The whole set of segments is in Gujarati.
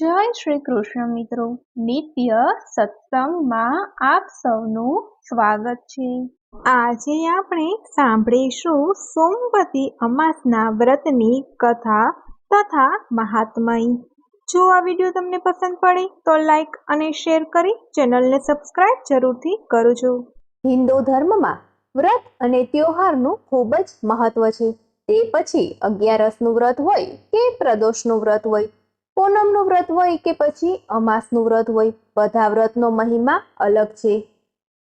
જય શ્રી કૃષ્ણ મિત્રો, નિત્ય સત્સંગમાં આપ સૌનું સ્વાગત છે। આજે આપણે સાંભળીશું સોમવતી અમાસના વ્રતની કથા તથા મહાત્મય। જો આ વિડીયો તમને પસંદ પડે તો લાઈક અને શેર કરી ચેનલને સબસ્ક્રાઇબ જરૂરથી કરજો। હિન્દુ ધર્મમાં વ્રત અને તહેવારનું ખૂબ જ મહત્વ છે। તે પછી 11નું વ્રત હોય કે પ્રદોષનું વ્રત હોય, પૂનમનું વ્રત હોય કે પછી અમાસનું વ્રત હોય, બધા વ્રતનો મહિમા અલગ છે।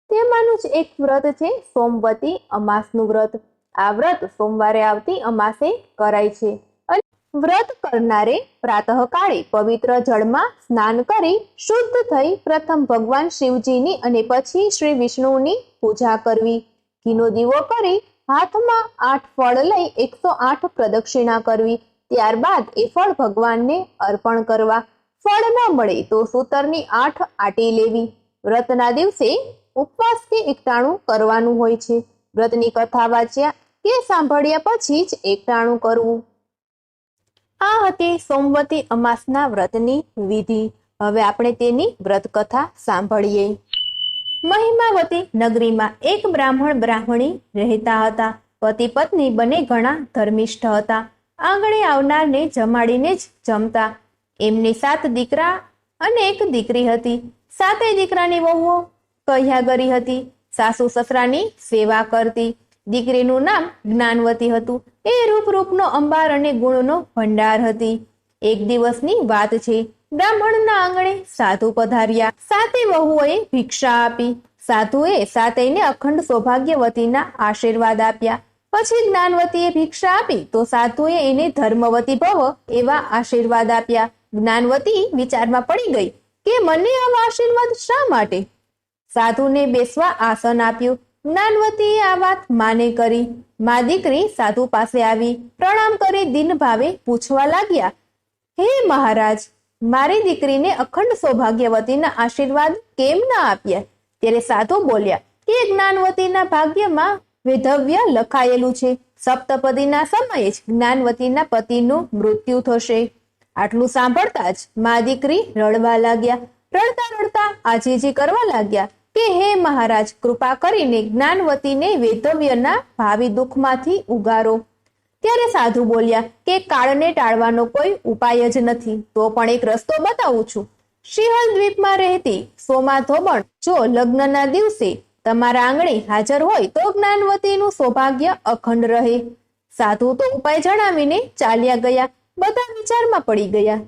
તેમાંનું જ એક વ્રત છે સોમવતી અમાસનું વ્રત। આ વ્રત સોમવારે આવતી અમાસે કરાય છે અને વ્રત કરનારે પ્રાતઃકાળે પવિત્ર જળમાં સ્નાન કરી શુદ્ધ થઈ પ્રથમ ભગવાન શિવજીની અને પછી શ્રી વિષ્ણુની પૂજા કરવી। ઘીનો દીવો કરી હાથમાં 8 ફળ લઈ 108 પ્રદક્ષિણા કરવી। ત્યારબાદ એ ફળ ભગવાનને અર્પણ કરવા। ફળ ન મળે તો સૂતરની 8 આટી લેવી। વ્રતના દિવસે ઉપવાસ કે એકટાણું કરવાનું હોય છે। વ્રતની કથા વાંચ્યા કે સાંભળ્યા પછી જ એકટાણું કરવું। આ હતી સોમવતી અમાસના વ્રતની વિધિ। હવે આપણે તેની વ્રત કથા સાંભળીએ। મહિમાવતી નગરીમાં એક બ્રાહ્મણી રહેતા હતા। પતિ પત્ની બંને ઘણા ધર્મિષ્ઠ હતા। આંગણે આવનારને જમાડીને જ જમતા। એમને 7 દીકરા અને 1 દીકરી હતી। 7 દીકરાની વહુઓ કહ્યાગરી હતી, સાસુ સસરાની સેવા કરતી। દીકરીનું નામ જ્ઞાનવતી હતું। એ રૂપનો અંબાર અને ગુણનો ભંડાર હતી। એક દિવસની વાત છે, બ્રાહ્મણના આંગણે સાધુ પધાર્યા। 7 વહુઓએ ભિક્ષા આપી। સાધુએ 7ને અખંડ સૌભાગ્યવતીના આશીર્વાદ આપ્યા। પછી જ્ઞાનવતીએ ભિક્ષા આપી તો સાધુએ એને ધર્મવતી ભવ એવા આશીર્વાદ આપ્યા। જ્ઞાનવતી વિચારમાં પડી ગઈ કે મને આવા આશીર્વાદ શા માટે? સાધુને બેસવા આસન આપ્યું। જ્ઞાનવતીએ આ વાત માને કરી। મા દીકરી સાધુ પાસે આવી પ્રણામ કરી દીન ભાવે પૂછવા લાગ્યા, હે મહારાજ, મારી દીકરીને અખંડ સૌભાગ્યવતીના આશીર્વાદ કેમ ના આપ્યા? ત્યારે સાધુ બોલ્યા કે જ્ઞાનવતીના ભાગ્યમાં વૈધવ્ય લખાયેલું છે। સપ્તપદીના સમયે જ જ્ઞાનવતીના પતિનું મૃત્યુ થશે। આટલું સાંભળતા જ મા દીકરી રડવા લાગ્યા। રડતા રડતા આજીજી કરવા લાગ્યા કે હે મહારાજ, કૃપા કરીને જ્ઞાનવતીને વૈધવ્યના ભાવિ દુઃખમાંથી ઉગારો। ત્યારે સાધુ બોલ્યા કે કાળને ટાળવાનો કોઈ ઉપાય જ નથી, તો પણ એક રસ્તો બતાવું છું। સિંહલ દ્વીપમાં રહેતી સોમા ધોબણ જો લગ્નના દિવસે તમારા આંગણે હાજર હોય તો જ્ઞાનવતીનું સૌભાગ્ય અખંડ રહે। સાધુ તો ઉપાય જણાવીને ચાલ્યા ગયા। બધા વિચારમાં પડી ગયા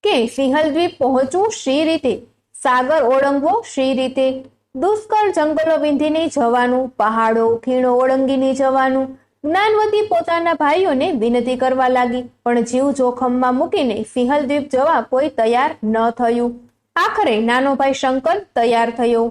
કે સિંહલ દ્વીપ પહોંચવું શી રીતે, સાગર ઓળંગવો શી રીતે, દુષ્કર જંગલો વીંધીને જવાનું, પહાડો ખીણો ઓળંગીને જવાનું। જ્ઞાનવતી પોતાના ભાઈઓને વિનંતી કરવા લાગી, પણ જીવ જોખમમાં મૂકીને સિંહલ દ્વીપ જવા કોઈ તૈયાર ન થયું। આખરે નાનો ભાઈ શંકર તૈયાર થયો।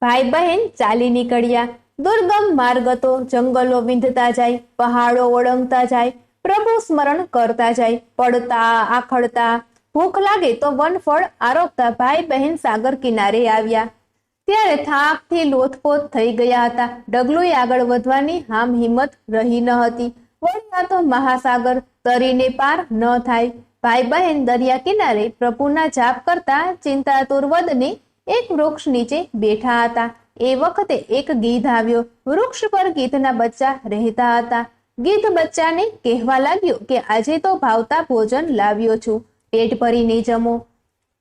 ભાઈ બહેન ચાલી નીકળ્યા। દુર્ગમ માર્ગ હતો, જંગલો વિંધતા જાય, પહાડો ઓળંગતા જાય, પ્રભુ સ્મરણ કરતા જાય, પડતા આખડતા, ભૂખ લાગે તો વનફળ આરોગતા ભાઈ બહેન સાગર કિનારે આવ્યા। ત્યારે થાકથી લોથપોથ થઈ ગયા હતા। ડગલું આગળ વધવાની હામ હિંમત રહી ન હતી। વળી આ તો મહાસાગર, તરીને પાર ન થાય। ભાઈ બહેન દરિયા કિનારે પ્રભુના જાપ કરતા ચિંતાતુર વદને એક વૃક્ષ નીચે બેઠા હતા। એ વખતે એક ગીધ આવ્યો। વૃક્ષ પર ગીધના બચ્ચા રહેતા હતા। ગીધ બચ્ચાને કહેવા લાગ્યો કે આજે તો ભાવતા ભોજન લાવ્યો છું, પેટ ભરીને જમો।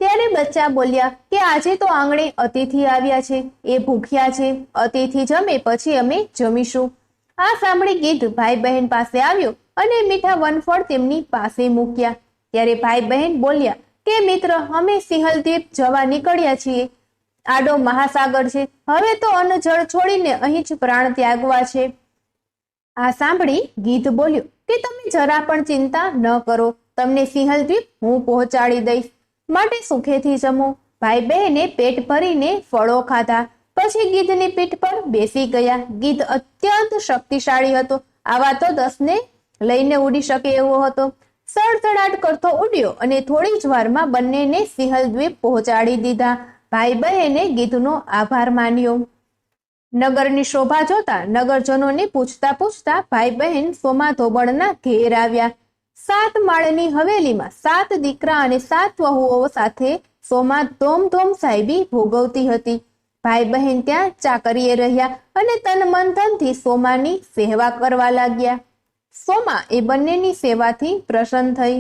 ત્યારે બચ્ચા બોલ્યા કે આજે તો આંગણે અતિથિ આવ્યા છે, એ ભૂખ્યા છે, અતિથિ જમે પછી અમે જમીશું। આ સાંભળી ગીધ ભાઈ બહેન પાસે આવ્યો અને મીઠા વનફળ તેમની પાસે મૂક્યા। ત્યારે ભાઈ બહેન બોલ્યા કે મિત્ર, અમે સિંહલ દ્વીપ જવા નીકળ્યા છીએ। આડો મહાસાગર છે, હવે તો અન્ન જળ છોડીને અહીં જ પ્રાણ ત્યાગવા છે। આ સાંભળી ગીધ બોલ્યો કે તમે જરા પણ ચિંતા ન કરો, તમને સિંહલ દ્વીપ હું પહોંચાડી દઈશ, માટે સુખેથી જમો। ભાઈ બહેને પેટ ભરીને ફળો ખાધા, પછી ગીધની પીઠ પર બેસી ગયા। ગીધ અત્યંત શક્તિશાળી હતો, આવા તો 10ને લઈને ઉડી શકે એવો હતો। સડસડાટ કરતો ઉડ્યો અને થોડી જ વારમાં બંનેને સિંહલ દ્વીપ પહોંચાડી દીધા। ભાઈ બહેને ગીધનો આભાર માન્યો। નગરની શોભા જોતા નગરજનોને પૂછતા પૂછતા ભાઈ બહેન સોમા ધોબણના ઘેર આવ્યા। 7 માળની હવેલીમાં 7 દીકરા અને 7 વહુઓ સાથે સોમા ધોમ સાહેબી ભોગવતી હતી. ભાઈ બહેન ત્યાં ચાકરીએ રહ્યા અને તન મન ધનથી સોમાની સેવા કરવા લાગ્યા. સોમા એ બંનેની સેવાથી પ્રસન્ન થઈ.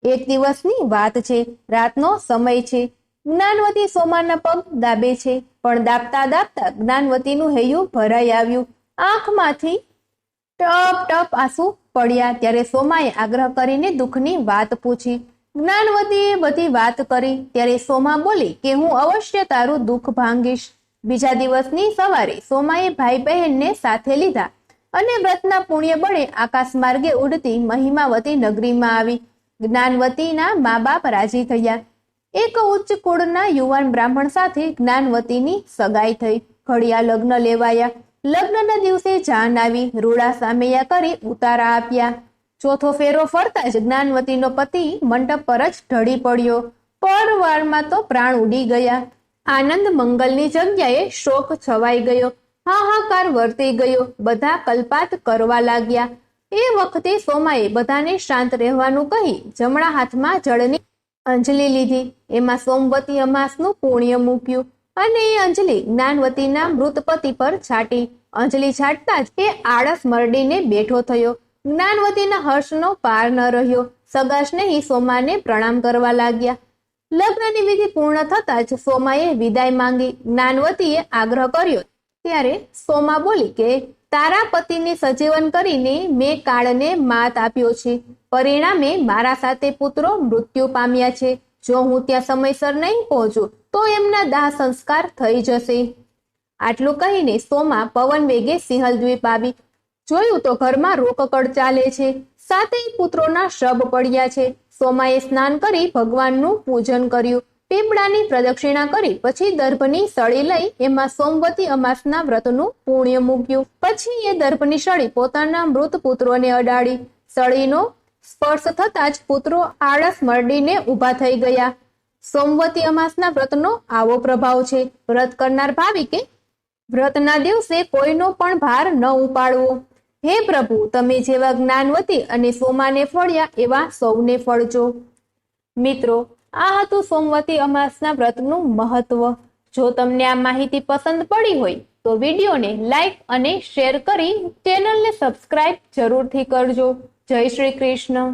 એક દિવસની વાત છે. રાતનો સમય છે. જ્ઞાનવતી સોમાના પગ દાબે છે, પણ દાબતા જ્ઞાનવતીનું હૈયું ભરાઈ આવ્યું. આંખમાંથી ટપ આંસુ પડ્યા. ત્યારે સોમાએ આગ્રહ કરીને દુઃખની વાત પૂછી. જ્ઞાનવતીએ બધી વાત કરી. ત્યારે સોમા બોલી કે હું અવશ્ય તારું દુઃખ ભાંગીશ. બીજા દિવસની સવારે સોમાએ ભાઈ બહેનને સાથે લીધા અને વ્રતના પુણ્ય બળે આકાશ માર્ગે ઉડતી મહિમાવતી નગરીમાં આવી. જ્ઞાનવતીના મા બાપ રાજી થયા. એક ઉચ્ચ કુળના યુવાન બ્રાહ્મણ સાથે જ્ઞાનવતીની સગાઈ થઈ. ઘડિયા લગ્ન લેવાયા. લગ્નના દિવસે જાન આવી. રૂડા સામૈયા કરી ઉતારા આપ્યા. ચોથો ફેરો ફરતા જ જ્ઞાનવતીનો પતિ મંડપ પર જ ઢળી પડ્યો. પરવારમાં તો પ્રાણ ઉડી ગયા. આનંદ મંગલની જગ્યાએ શોક છવાઈ ગયો. હાહાકાર વર્તી ગયો. બધા કલ્પાત કરવા લાગ્યા. એ વખતે સોમાએ બધાને શાંત રહેવાનું કહી જમણા હાથમાં જળની અંજલિ લીધી. એમાં સોમવતી અમાસનું પુણ્ય મૂક્યું અને એ અંજલિ જ્ઞાનવતીના મૃત પતિ પર છાટી. અંજલિ છાટતા જ એ આળસ મરડીને બેઠો થયો. જ્ઞાનવતીના હર્ષનો પાર ન રહ્યો. સગા સ્નેહી સોમાને પ્રણામ કરવા લાગ્યા. લગ્નની વિધિ પૂર્ણ થતા જ સોમાએ વિદાય માંગી. જ્ઞાનવતીએ આગ્રહ કર્યો ત્યારે સોમા બોલી કે તારા પતિને સજીવન કરીને મેં કાળને માત આપ્યો છે. પરિણામે મારા સાથે પુત્રો મૃત્યુ પામ્યા છે. જો હું ત્યાં સમયસર નહીં પહોંચું તો એમના દાહ સંસ્કાર થઈ જશે. આટલું કહીને સોમા પવન વેગે સિંહલ દ્વીપ આવી. જોયું તો ઘરમાં રોકકડ ચાલે છે. 7 પુત્રોના શબ પડ્યા છે. સોમાએ સ્નાન કરી ભગવાનનું પૂજન કર્યું. પીપળાની પ્રદક્ષિણા કરી પછી દર્ભની સળી લઈ એમાં સોમવતી અમાસના વ્રતનું પુણ્ય મૂક્યું. પછી એ દર્ભની સળી પોતાના મૃત પુત્રોને અડાડી. સળીનો સ્પર્શ થતા જ પુત્રો આળસ મરડીને ઊભા થઈ ગયા. સોમવતી અમાસના વ્રતનો આવો પ્રભાવ છે. વ્રત કરનાર ભાવિકે વ્રતના દિવસે કોઈનો પણ ભાર ન ઉપાડવો. હે પ્રભુ, તમે જેવા જ્ઞાનવતી અને સોમાને ફળ્યા એવા સૌને ફળજો. મિત્રો, આ હતું સોમવતી અમાસના વ્રતનું મહત્વ. જો તમને આ માહિતી પસંદ પડી હોય તો વિડીયોને લાઈક અને શેર કરી ચેનલને સબસ્ક્રાઇબ જરૂરથી કરજો. જય શ્રી કૃષ્ણ.